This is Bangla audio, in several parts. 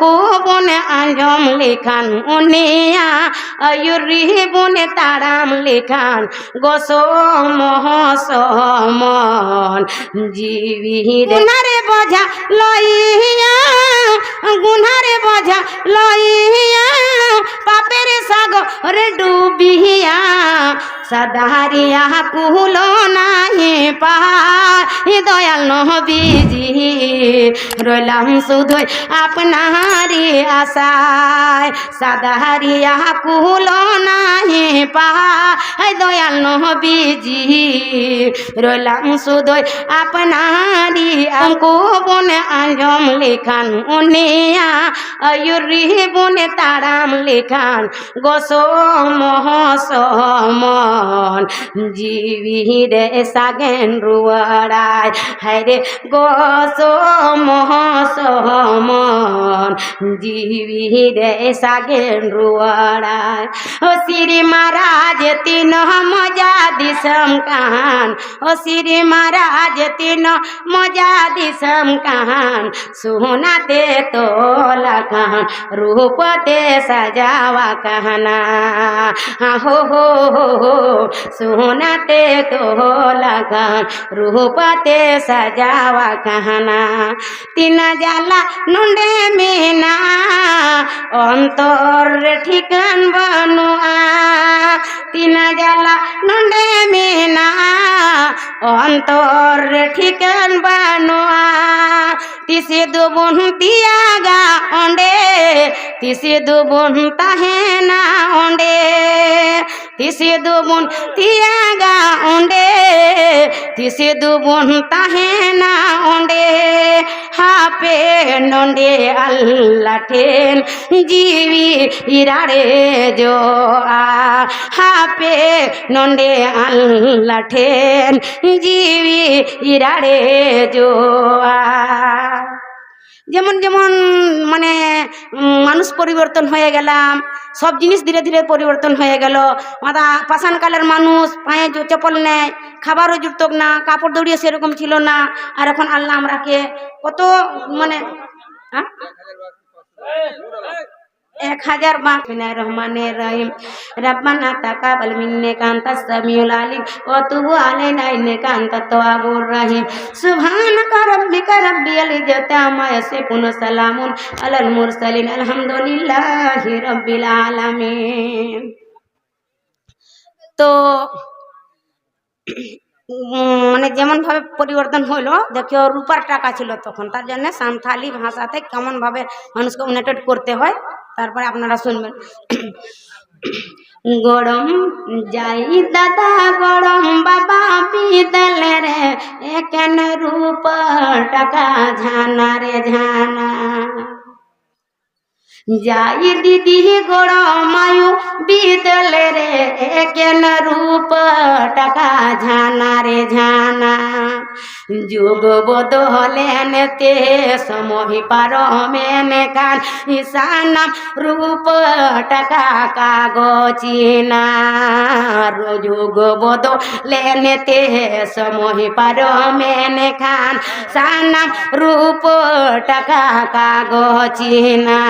को बने आजम लेखान उनिया अयुरी बने ताराम लेखान गोसो मोहसमन जीवी गुनारे बोझा लइया गुनारे बोझा लइया पापेर सागर डूबिया सदारिया कुलो नाही पार दयाल नबीजी रइलाम शुधु आपनारी आशाय सदारिया कुलो नाही पार दयाल नबीजी रइलाम शुधु आपनारी को बने आजम लेखान उनिया अयुरी बने ताराम लेखान गोसो मोहसमन जीवी रे सागेन रुआराय हाय रे गोसो मोहसमन जीवी रे सागेन रुआराय ओ श्री महाराज तीन मजा दिसम कहान ओ श्री महाराज तीन मजा दिसम कहान सुनाते तोला कहान रूप ते सजावा कहना हो सुनाते तोला कहान रूप ते सजावा कहना तीन जाला नुंडे मीना अंतर ठिकान बनुआ तीन जाला नुंडे मीना अंतर ठिकान बनुआ तिसे दुबुन तियागा ओंडे तिसे दुबुन ताहेना ओंडे तिसे दुबुन तियागा ओंडे तिसे दुबुन ताहेना ओंडे हापे नोंडे अल्लाह ठेन जीवी इराड़े जो आ हापे नोंडे अल्लाह ठेन जीवी इराड़े जो आ যেমন যেমন মানে মানুষ পরিবর্তন হয়ে গেলাম সব জিনিস ধীরে ধীরে পরিবর্তন হয়ে গেল মাথা পাষাণকালের মানুষ পায়ে চপ্পল নেয় খাবারও জুটত না কাপড় দড়িয়ে সেরকম ছিল না আর এখন আল্লাহ আমরাকে কত মানে 1000 रहमानिर रहीम रब्बाना तक़ब्बल मिन्ना अंतस समीउल अलीम व तुब अलैना इन्नका अंतत तव्वाबुर रहीम सुब्हानका रब्बिका रब्बिल इज्जति अम्मा यसिफून सलामुन अलल मुरसलीन अल्हम्दुलिल्लाहि रब्बिल आलामीन। तो মানে যেমন ভাবে পরিবর্তন হলো দেখো রূপার টাকা ছিল তখন তার জন্য সান্থালি ভাষাতে কেমন ভাবে মানুষকে উন্নতি করতে হয় তারপরে আপনারা শুনবেন। গরম যাই দাদা গরম বাবা বিদলে রে একেন রূপ টাকা ঝানা রে ঝানা যাই দিদি গরমায়ু বিদলে রে একেন রূপ টাকা ঝানা রে ঝানা যুগ বদলেনতে সময় পার মেনে কান ঈশানাম রূপ টাকা কাগজিনা যুগ বদলেনতে সময় পার মেনে খান সানাম রূপ টাকা কাগজিনা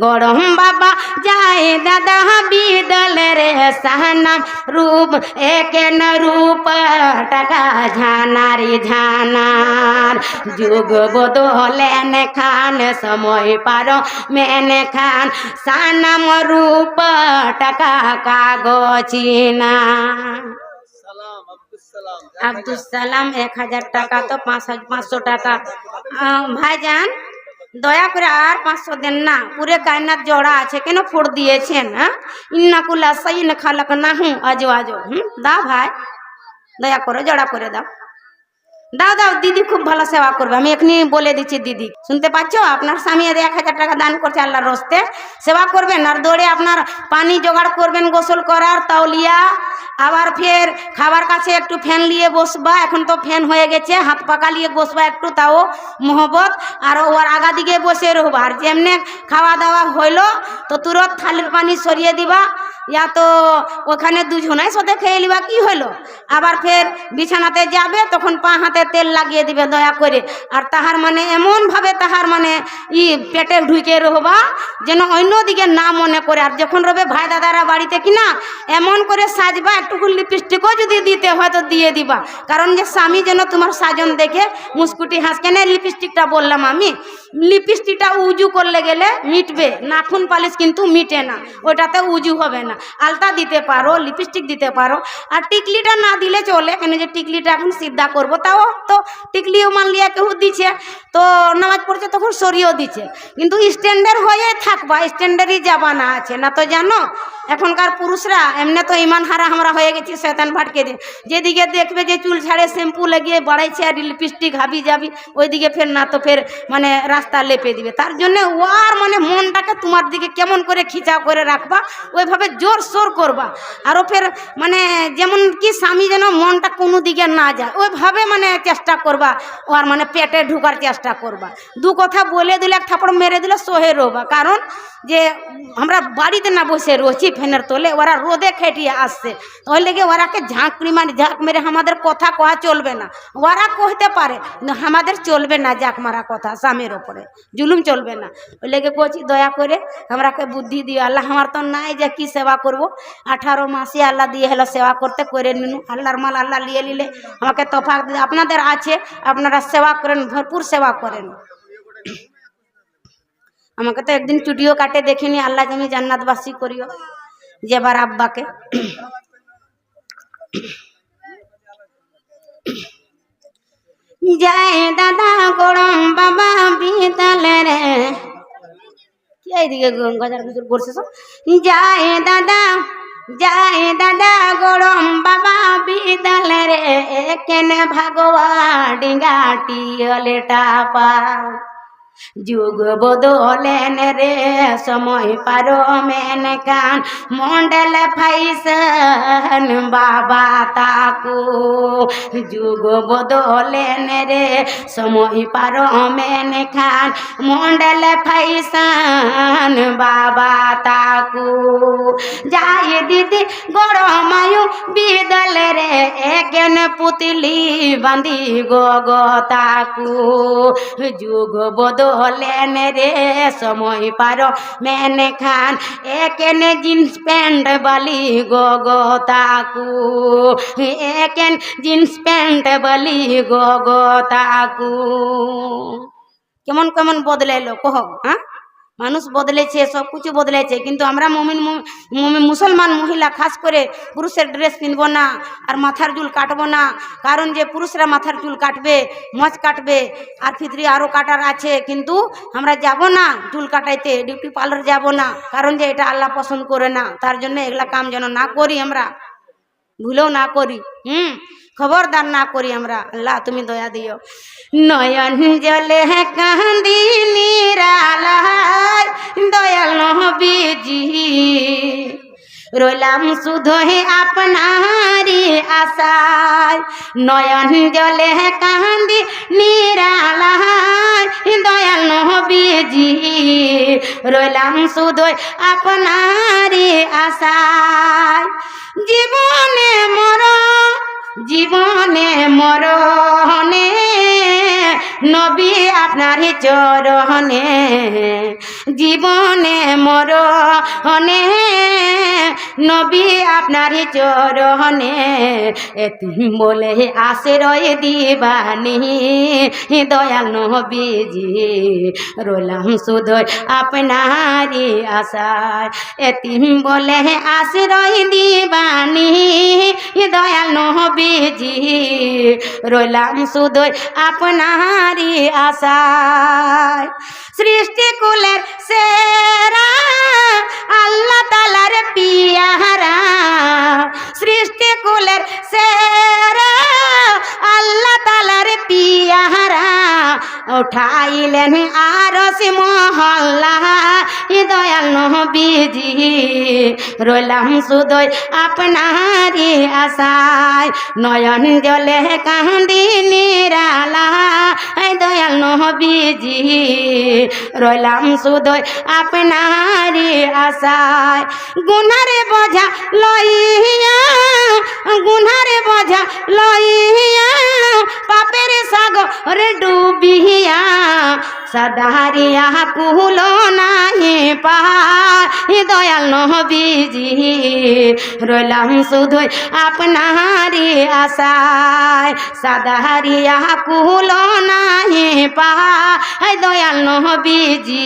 গরম বাবা যায় দাদা বিদল রে সানাম রূপ একেন রূপ টাকা ঝানা রে ঝানার যুগ বদলেন খান সময় পার মেনে খান সানাম রূপ টাকা কাগজিনা আব্দুল সালাম 1000 টাকা তো 500 টাকা ভাইজান দয়া করে আর 500 দেন না পুরে কায়নাত জোড়া আছে কেন ফোড় দিয়েছেন হ্যাঁ ইন্নাকুল্লা সাইন খালাকনাহু আজওয়াজু দাও ভাই দয়া করে জোড়া করে দাও দাও দাও দিদি খুব ভালো সেবা করবে আমি এখনি বলে দিচ্ছি দিদি শুনতে পাচ্ছ আপনার স্বামী 1000 টাকা দান করছে আল্লাহর রাস্তে সেবা করবেন আর দৌড়ে আপনার পানি জোগাড় করবেন গোসল করার তাওলিয়া আবার ফের খাবার কাছে একটু ফ্যান নিয়ে বসবা এখন তো ফ্যান হয়ে গেছে হাত পাকা নিয়ে বসবা একটু তাও মোহব্বত আর ওর আগা দিকে বসে রহবা আর যেমনে খাওয়া দাওয়া হইলো তো তুরত থালির পানি সরিয়ে দিবা या तो ওখানে দুজনাই সাথে খেয়ে লিবা কি হলো আবার ফের বিছানাতে যাবে তখন পা হাতে মাথাতে তেল লাগিয়ে দিবে দয়া করে। আর তাহার মানে এমনভাবে তাহার মানে পেটে ঢুকে রহবা যেন অন্যদিকে না মনে করে। আর যখন রবে ভাই দাদারা বাড়িতে কিনা এমন করে সাজবা, একটুকু লিপস্টিকও যদি দিতে হয় তো দিয়ে দিবা, কারণ যে স্বামী যেন তোমার সাজন দেখে মুস্কুটি হাসকে। না লিপস্টিকটা বললাম আমি, লিপস্টিকটা উজু করলে গেলে মিটবে, নাখুন পালিশ কিন্তু মিটে না, ওটাতে উজু হবে না। আলতা দিতে পারো, লিপস্টিক দিতে পারো, আর টিকলিটা না দিলে চলে, কেন যে টিকলিটা এখন সিদ্ধা করবো। তাও তো টিকলিও মানলিয়া কেউ দিচ্ছে, তো নামাজ পড়ছে তখন সরিয়েও দিচ্ছে, কিন্তু স্ট্যান্ডার্ড হয়ে থাকবা, স্ট্যান্ডার্ডই জামানা আছে না তো জানো। এখনকার পুরুষরা এমনি তো ইমান হারা আমরা হয়ে গেছি, শয়তান ভাটকে দিয়ে যেদিকে দেখবে যে চুল ছাড়ে শ্যাম্পু লাগিয়ে বাড়াইছে আর লিপস্টিক হাবি যাবি, ওইদিকে ফের না তো ফের মানে রাস্তা লেপে দিবে। তার জন্য ওর মানে মনটাকে তোমার দিকে কেমন করে খিচাও করে রাখবা, ওইভাবে জোর সোর করবা। আরও ফের মানে যেমন কি স্বামী যেন মনটা কোনো দিকে না যায়, ওইভাবে মানে চেষ্টা করবা, ওর মানে পেটে ঢুকার চেষ্টা করবা। দু কথা বলে দিলে এক থাপড় মেরে দিলে সহে রোবা, কারণ যে আমরা বাড়িতে না বসে রয়েছি ফ্যানের তলে, ওরা রোদে খেটিয়ে আসছে, ওই লেগে ওরাকে ঝাঁক মেরে আমাদের কথা কওয়া চলবে না। ওরা কইতে পারে কিন্তু আমাদের চলবে না ঝাঁক মারা কথা, স্বামীর ওপরে জুলুম চলবে না। ওই লেগে কইছি দয়া করে আমরাকে বুদ্ধি দিও আল্লাহ। আমার তো নাই যে কি সেবা করব, 18 মাসে আল্লাহ দিয়ে হলো সেবা করতে, করে নিনু। আল্লাহর মাল আল্লাহ নিয়ে নিলে আমাকে তফা আপনাদের আছে, আপনারা সেবা করেন, ভরপুর সেবা করেন। আমাকে তো একদিন চুটিও কাটে দেখিনি, আল্লাহ তুমি জান্নাতবাসী করিও যেবার আব্বাকে। জয় দাদা গরম বাবা বিতালে রে, কি এইদিকে গজার গুজর করছে সব। জয় দাদা গরম বাবা বিতালে রে, কেনে ভাগবা ডিঙ্গাটি লেটা পা। যুগ বদলেন রে সময় পারো মেন কান, মন্ডল ফাইসন বাবা তাকু। যুগ বদলেন রে সময় পারো মেন খান, মন্ডল ফাইসন বাবা তাকু। যায় দিদি গরমায়ু বিদল রে, কেন পুতলি বাঁধি গগতাকু। যুগ বদলেন রে সময় পারো মেন খান, একেন জিন্স প্যান্ট বালি গগতাকু। একেন জিন্স প্যান্ট বালি গগতাকু। কেমন কেমন বদলাইলো কহ, হ্যাঁ মানুষ বদলেছে, সব কিছু বদলেছে, কিন্তু আমরা মুসলমান মহিলা খাস করে পুরুষের ড্রেস পিনবো না আর মাথার চুল কাটবো না। কারণ যে পুরুষরা মাথার চুল কাটবে, মোচ কাটবে আর ফিতরি আরও কাটার আছে, কিন্তু আমরা যাব না চুল কাটাইতে, ডিউটি পার্লার যাব না, কারণ যে এটা আল্লাহ পছন্দ করে না। তার জন্য এগুলা কাম যেন না করি, আমরা ভুলেও না করি, খবরদার না করি আমরা। আল্লাহ তুমি দয়া দিও। নয়ন জলে কান্দি নিরালায় দয়াল নবীজি, রইলাম শুধু আপনারি আশায়। নয়ন জলে কান্দি নিরালায় দয়াল নবীজি, রইলাম শুধু আপনারি আশায়। জীবনে মরণে নবী আপনার চরণে, জীবনে মরণে নবী আপনার চরণে। এতিম বলে আশ্রয় দিবানি দয়াল নবীজি, রইলাম শুধু আপনারি আশায়। এতিম বলে আশ্রয় দিবানি দয়াল নবীজি, রইলাম শুধু আপনারি আশায়। সৃষ্টি কুলের সেরা আল্লাহ তাআলার পিয়ারা, সৃষ্টি কুলের সেরা আল্লাহ তাআলার পিয়ারা। উঠাইলেন আরশ মহল্লা দয়াল নবীজি, রইলাম শুধু আপনারি আশায়। নয়ন জলে কান্দি নিরালা দয়াল নবীজি, রইলাম শুধুই আপনারই আশায়। গুনারে বোঝা লইয়া, গুনারে বোঝা লইয়া, পাপের সাগরে ডুবিয়া, সাদারিয়া কুলো নাহি পায় দয়াল নবীজি, রইলাম শুধুই আপনারই আশায়। সাদারিয়া কুলো নাহি পায় দয়াল নবীজি,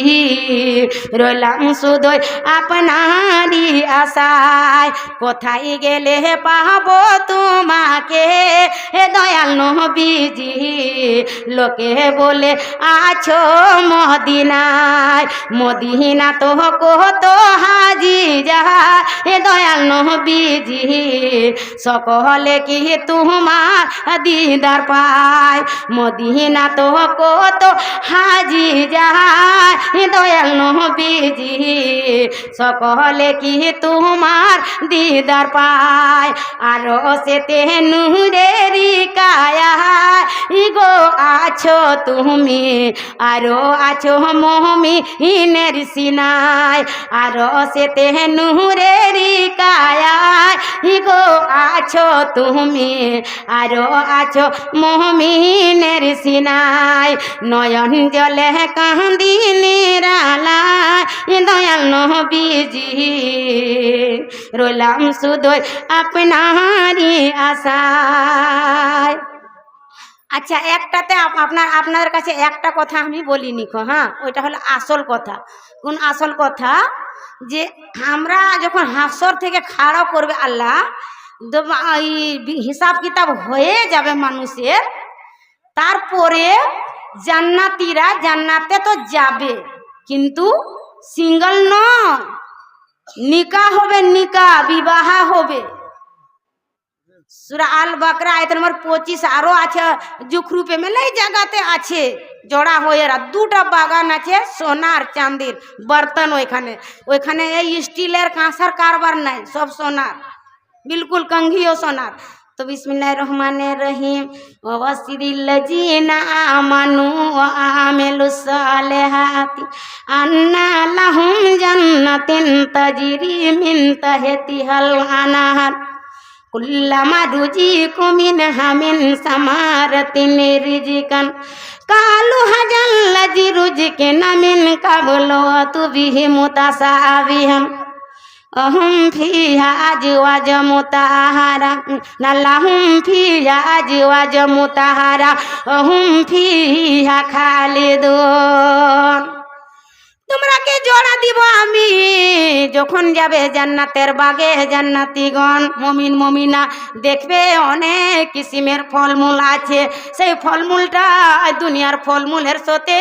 রইলাম শুধুই আপনারই আশায়। কোথায় গেলে পাবো তোমাকে হে দয়াল নবীজি, লোকে বলে আছো মদিনায়, মদিনা তো কত হাজি যায় হে দয়াল নবীজি, সকলে কি তোমার দিদার পায়, মদিনা তো কত হাজি যায় হে দয়াল নবীজি, সকলে কি তোমার দিদার পায়। আরো সেতে নূরেরি কায়া গো আছো তুমি, আরো আছো মুমিনের সিনায়, আরো সেতে নূরেরি কায়া গো আছো তুমি, আরো আছো মুমিনের সিনায়। নয়ন জলে কান্দি নিরালায় দয়াল নবীজি, রইলাম শুধুই আপনারই আশায়। আচ্ছা, একটাতে আপনাদের কাছে একটা কথা আমি বলিনি কো, হ্যাঁ, ওইটা হলো আসল কথা। কোন আসল কথা? যে আমরা যখন হাসর থেকে খাড়া করবে আল্লাহ, হিসাব কিতাব হয়ে যাবে মানুষের, তারপরে জান্নাতীরা জান্নাতে তো যাবে, কিন্তু সিঙ্গল নয়, নিকাহ হবে, নিকাহ বিবাহ হবে। সূরা আল বাকরা আয়াত নম্বর 25 আরো আছে, জুখরুপে মেলাই জায়গাতে আছে জোড়া হয়ে, দুটা বাগান আছে সোনার চাঁদির বর্তন, ওইখানে এই স্টিলের কাঁসার কারবার নাই, সব সোনার, বিলকুল कंघियो সোনার। तो बिस्मिल्लाहिर रहमानिर रहीम वबशिरिल्लजीना आमनू व आमिलुस सालिहाति अन्ना लहुम जन्नतिन तजरी मिन तहतिहल अनहार कुल्लमा रुजिकु मिनहा मिन समारतिन रिजकन कालू हजल लजी रुजिकना मिन कबलो तुबिहि मुतसाबिहन अहम फिहा अजवाज मुताहरा नलहुम फिहा अजवाज मुताहरा अहम फिहा खालिदुन। তোমরাকে জোড়া দিব আমি যখন যাবে জান্নাতের বাগে। জান্নাতীগণ মুমিন মুমিনা দেখবে অনেক কিসিমের ফলমূল আছে, সেই ফলমূলটা দুনিয়ার ফলমূলের সাথে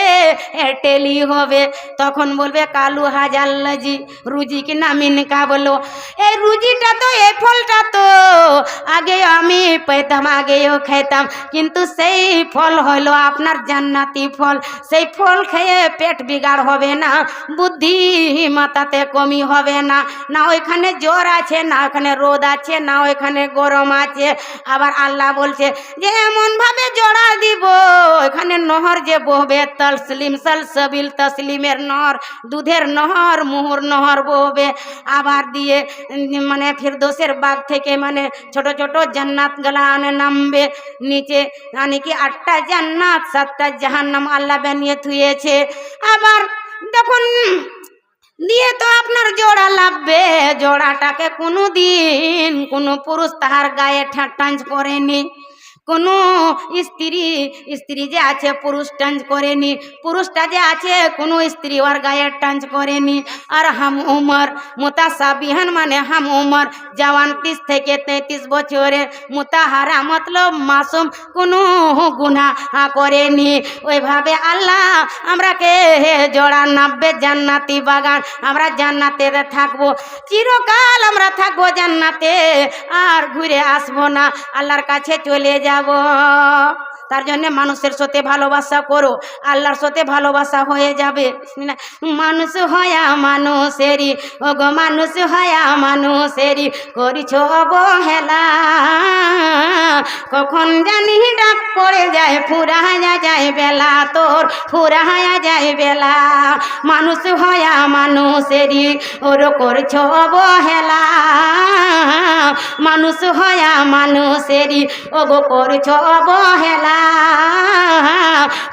টেলি হবে। তখন বলবে কালু হাজাল্লাজি রুজি কি নামিন কা, বলো এই রুজিটা তো, এই ফলটা তো আগে আমি পেতাম, আগেও খেতাম, কিন্তু সেই ফল হলো আপনার জান্নাতি ফল। সেই ফল খেয়ে পেট বিগাড় হবে না, বুদ্ধি মাতাতে কমি হবে না, না ওইখানে জ্বর আছে, না ওইখানে রোদ আছে, না ওইখানে গরম আছে। আবার আল্লাহ বলছে যে এমন ভাবে জোড়া দিব, ওইখানে নহর যে বহবে, তসলিম সলসবিল তসলিমের নহর, দুধের নহর, মুহুর নহর বহবে। আবার দিয়ে মানে ফিরদৌসের বাগ থেকে মানে ছোট ছোট জান্নাত গলা নামবে নিচে, মানে কি 8টা জান্নাত 7টা জাহান্নাম আল্লাহ বানিয়ে থুয়েছে। আবার তখন দিয়ে তো আপনার জোড়া লাগবে, জোড়াটাকে কোনো দিন কোনো পুরুষ তাহার গায়ে টাঞ্চ করেনি, কোনো স্ত্রী যে আছে পুরুষ টাঞ্চ করেনি, পুরুষটা যে আছে কোনো স্ত্রী ওর গায়ে টাঞ্চ করেনি। আর হাম উমর মুতাসাবিহান মানে হাম উমর জওয়ান 30 থেকে 33 বছরের, মুতাহারা মতলব মাসুম, কোনো গুনাহ করেনি। ওইভাবে আল্লাহ আমরাকে জোড়া নামবে জান্নাতি বাগান, আমরা জান্নাতে থাকবো চিরকাল, আমরা থাকবো জান্নাতে, আর ঘুরে আসবো না, আল্লাহর কাছে চলে যাব। তার জন্য মানুষের সাথে ভালোবাসা করো, আল্লাহর সাথে ভালোবাসা হয়ে যাবে। মানুষ হয়া মানুষেরই, ওগো মানুষ হয়া মানুষেরই করিছ অবহেলা, কখন জানি ডাক পড়ে যায় ফুরায়া যায় বেলা, তোর ফুরায়া যায় বেলা। মানুষ হয়া মানুষেরই ওর করছ অবহেলা, মানুষ হয়া মানুষেরই ওগো করছ অবহেলা,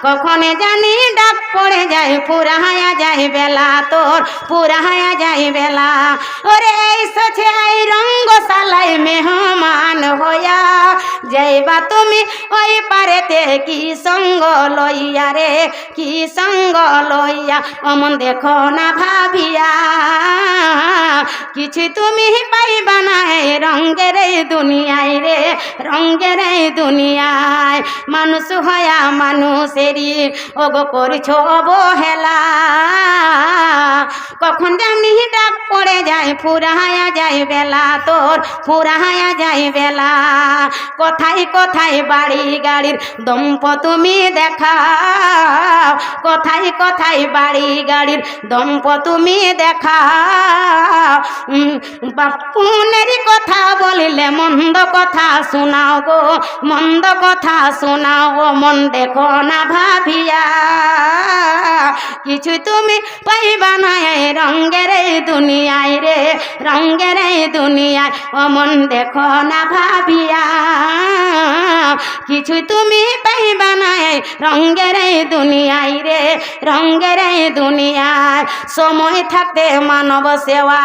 কখন জানি ডাক পড়ে যায় ফুরায়া যায় বেলা, তোর ফুরায়া যায় বেলা। ওরে এসেছে এই রঙ্গশালায় মেহমান হইয়া, যাইবা তুমি ওই পারেতে কি সঙ্গ লইয়া রে, কি সঙ্গ লইয়া অমন দেখো না ভাবিয়া, কিছু তুমি পাইবা না এই রঙ্গের এই দুনিয়ায় রে, রঙ্গের এই দুনিয়ায়। মানুষ হয়া মানুষেরই ওগো করছ অবহেলা, কখন জানি ডাক পড়ে যায় ফুরায়া যায় বেলা, তোর ফুরায়া যায় বেলা। কোথায় কোথায় বাড়ি গাড়ির দম্প তুমি দেখাও, কোথায় কোথায় বাড়ি গাড়ির দম্প তুমি দেখাও, বাপুনের কথা বলিলে মন্দ কথা শোনাও গো, মন্দ কথা শোনাও মন দেখো না ভাবিয়া, কিছু তুমি পাইবা না এই রঙ্গের এই দুনিয়ায় রে, রঙ্গের এই দুনিয়ায় অমন দেখো না ভাবিয়া, কিছু তুমি পাইবা না এই রঙ্গের এই দুনিয়ায় রে, রঙ্গের এই দুনিয়ায়। সময় থাকতে মানব সেবা,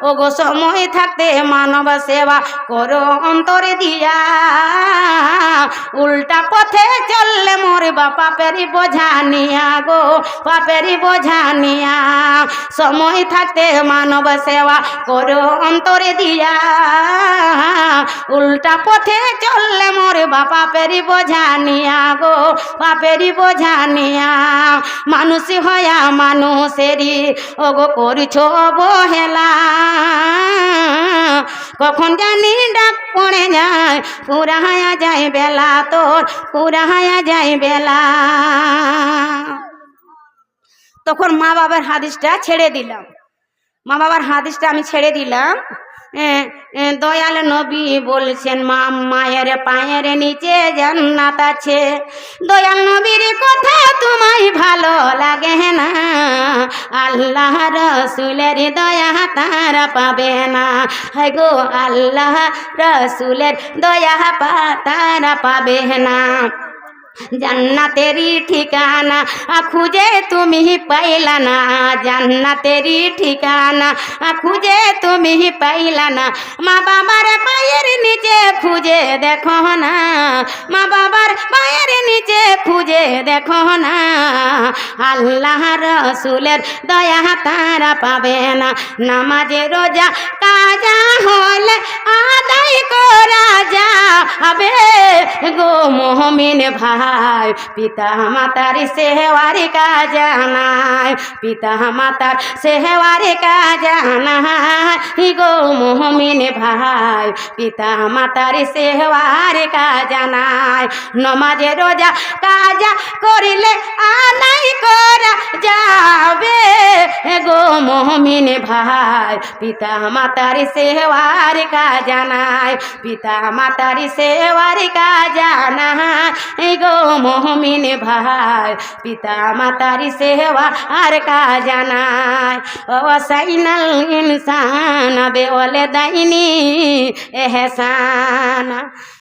ওগো সময় থাকতে মানব সেবা করো অন্তরে দিয়া, উল্টা পথে চললে মরবা পাপেরই বোঝা নিয়া গো, পাপেরই বোঝা নিয়া। সময় থাকতে মানব সেবা করো অন্তরে দিয়া, উল্টা পথে চললে মরবা পাপেরই বোঝা নিয়া গো, পাপেরই বোঝা নিয়া। মানুষ হয়া মানুষেরই ওগো করছো অবহেলা, কখন জানি ডাক পড়ে যায় ফুরায়া যায় বেলা, তোর ফুরায়া যায় বেলা। তখন মা বাবার হাদিসটা ছেড়ে দিলাম, মা বাবার হাদিসটা আমি ছেড়ে দিলাম। দয়াল নবী বলছেন মা মায়ের পায়ের নিচে জান্নাত আছে, দয়াল নবীর কথা তোমায় ভালো লাগে না, আল্লাহ রসুলের দয়া তারা পাবে না, হায় গো আল্লাহ রসুলের দয়া তারা পাবে না। জান্নাতেরই ঠিকানা খুঁজে তুমি পাইলা না, জান্নাতেরই ঠিকানা খুঁজে তুমি পাইলা না, মা বাবার পায়ের নিচে খুঁজে দেখো না, মা বাবার পায়ের নিচে খুঁজে দেখো না, আল্লাহ রসুলের দয়া তারা পাবে না। নামাজে রোজা কাজা হলে আদায় করা যাবে গো মুমিন ভাই, পিতা মাতার সেবার কাজ নাই, পিতা মাতার সেবার কাজ নাই গো মুমিন ভাই, পিতা মাতার সেবার কাজ নাই। নমাজে রোজা কাজা করিলে আদায় করা যাবে গো মুমিন ভাই, পিতা মাতার সেবার কাজ নাই, পিতা মাতার সেবার কাজ নাই গো মুমিন ভাই, পিতা মাতার সেবা আর কাজ নাই। ওয়াসাইনাল ইনসান বিওয়ালিদাইনি ইহসানা।